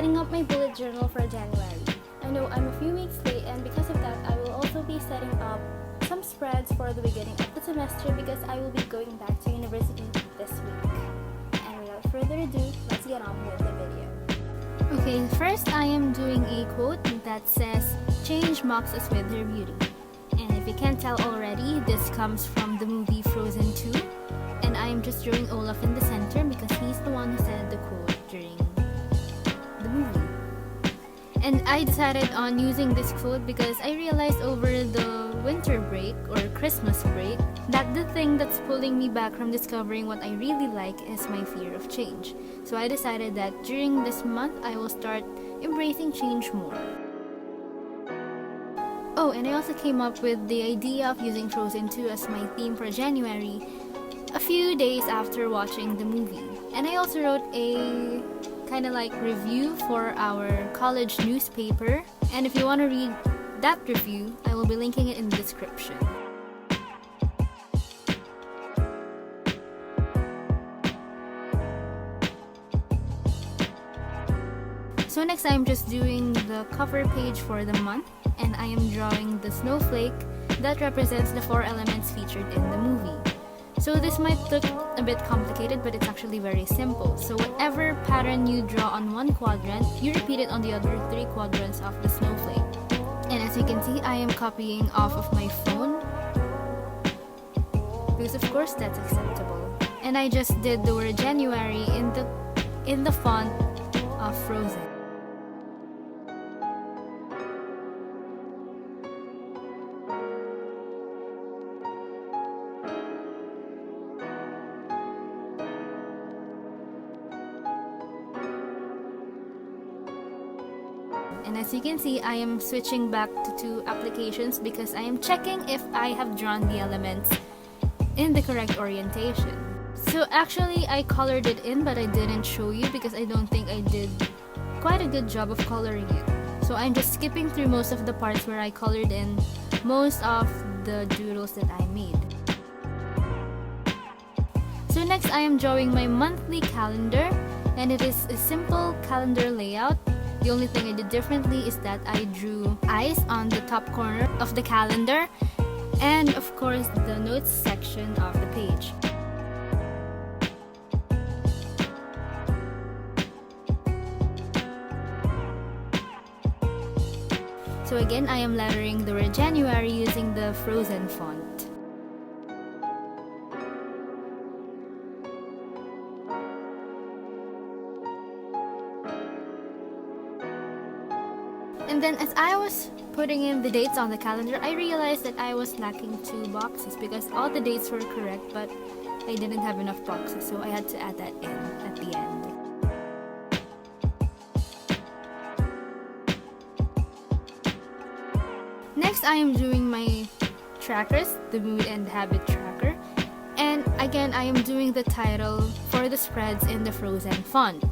setting up my bullet journal for January. I know I'm a few weeks late, and because of that, I will also be setting up some spreads for the beginning of the semester because I will be going back to university this week. And without further ado, let's get on with the video. Okay, first I am doing a quote that says, "Change mocks us with her beauty." And if you can't tell already, this comes from the movie Frozen 2. And I am just drawing Olaf in the center because he's the one who said the quote during the movie. And I decided on using this quote because I realized over the winter break or Christmas break that the thing that's pulling me back from discovering what I really like is my fear of change. So I decided that during this month I will start embracing change more. Oh, and I also came up with the idea of using Frozen 2 as my theme for January a few days after watching the movie. And I also wrote a kind of like review for our college newspaper. And if you want to read that review, I will be linking it in the description. So next I'm just doing the cover page for the month, and I am drawing the snowflake that represents the 4 elements featured in the movie. So this might look a bit complicated, but it's actually very simple. So whatever pattern you draw on one quadrant, you repeat it on the other 3 quadrants of the snowflake. And as you can see, I am copying off of my phone because of course that's acceptable. And I just did the word January in the font of Frozen. And as you can see, I am switching back to 2 applications because I am checking if I have drawn the elements in the correct orientation. So actually, I colored it in, but I didn't show you because I don't think I did quite a good job of coloring it. So I'm just skipping through most of the parts where I colored in most of the doodles that I made. So next, I am drawing my monthly calendar, and it is a simple calendar layout. The only thing I did differently is that I drew eyes on the top corner of the calendar and of course the notes section of the page. So again, I am lettering the word January using the Frozen font. And then as I was putting in the dates on the calendar, I realized that I was lacking 2 boxes because all the dates were correct, but I didn't have enough boxes, so I had to add that in at the end. Next, I am doing my trackers, the mood and habit tracker. And again, I am doing the title for the spreads in the Frozen font.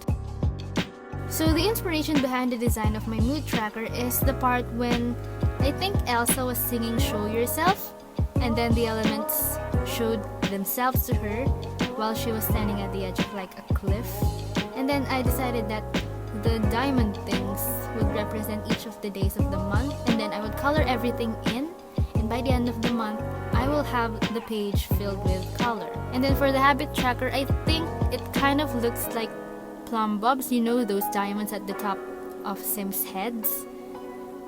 So the inspiration behind the design of my mood tracker is the part when I think Elsa was singing "Show Yourself," and then the elements showed themselves to her while she was standing at the edge of like a cliff. And then I decided that the diamond things would represent each of the days of the month, and then I would color everything in, and by the end of the month I will have the page filled with color. And then for the habit tracker, I think it kind of looks like plum bobs, you know, those diamonds at the top of Sims heads.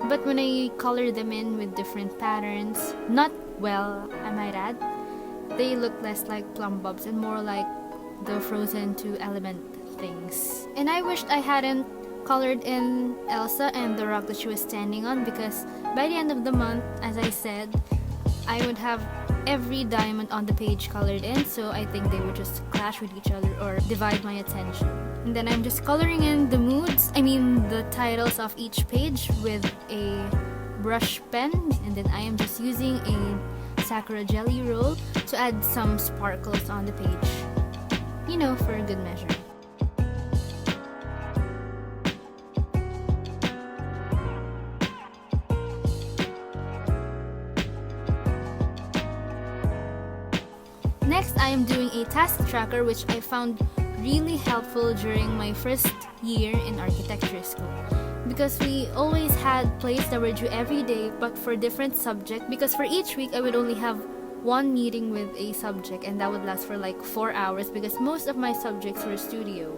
But when I color them in with different patterns, not well, I might add, they look less like plum bobs and more like the Frozen 2 element things. And I wished I hadn't colored in Elsa and the rock that she was standing on, because by the end of the month, as I said, I would have every diamond on the page colored in, so I think they would just clash with each other or divide my attention. And then I'm just coloring in the titles of each page with a brush pen, and then I am just using a Sakura jelly roll to add some sparkles on the page, you know, for a good measure. Next, I am doing a task tracker, which I found really helpful during my first year in architecture school. Because we always had plays that were due every day, but for different subject. Because for each week, I would only have one meeting with a subject, and that would last for like 4 hours because most of my subjects were studio.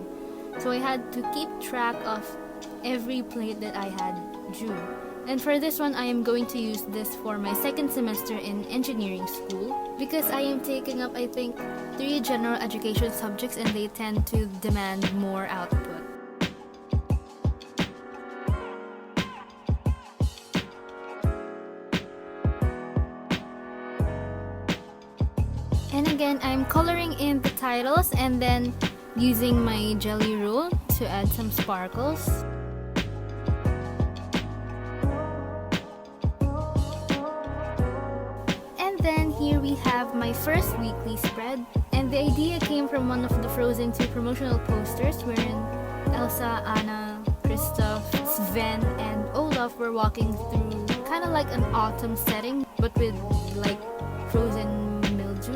So I had to keep track of every plate that I had due. And for this one, I am going to use this for my second semester in engineering school because I am taking up, I think, 3 general education subjects and they tend to demand more output. And again, I'm coloring in the titles and then using my jelly roll to add some sparkles. And then here we have my first weekly spread. And the idea came from one of the Frozen 2 promotional posters wherein Elsa, Anna, Kristoff, Sven, and Olaf were walking through kind of like an autumn setting but with like frozen mildew.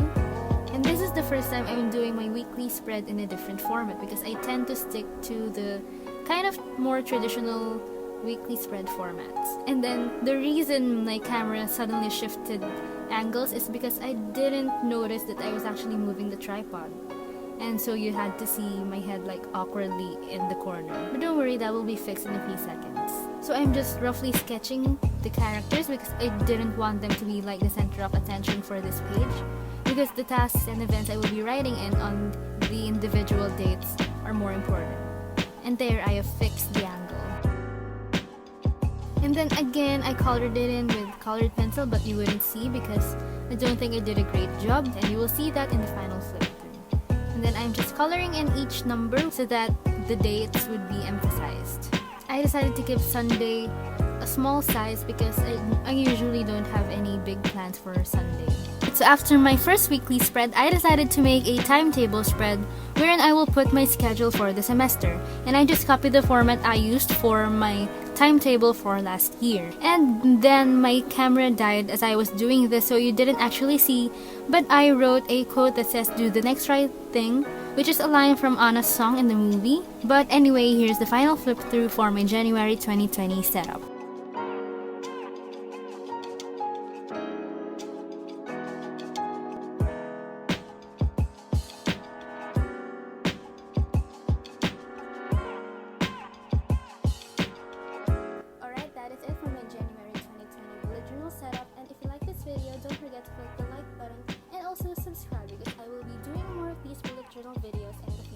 And this is the first time I'm doing my weekly spread in a different format because I tend to stick to the kind of more traditional weekly spread formats. And then the reason my camera suddenly shifted angles is because I didn't notice that I was actually moving the tripod. And so you had to see my head like awkwardly in the corner. But don't worry, that will be fixed in a few seconds. So I'm just roughly sketching the characters because I didn't want them to be like the center of attention for this page. Because the tasks and events I will be writing in on the individual dates are more important. And there I have fixed the angle. And then again, I colored it in with colored pencil, but you wouldn't see because I don't think I did a great job, and you will see that in the final flip through. And then I'm just coloring in each number so that the dates would be emphasized. I decided to give Sunday a small size because I usually don't have any big plans for Sunday. So after my first weekly spread, I decided to make a timetable spread wherein I will put my schedule for the semester. And I just copied the format I used for my timetable for last year. And then my camera died as I was doing this, so you didn't actually see, but I wrote a quote that says, "Do the next right thing," which is a line from Anna's song in the movie. But anyway, here's the final flip through for my January 2020 setup. Setup, and if you like this video, don't forget to click the like button and also subscribe because I will be doing more of these bullet journal videos in the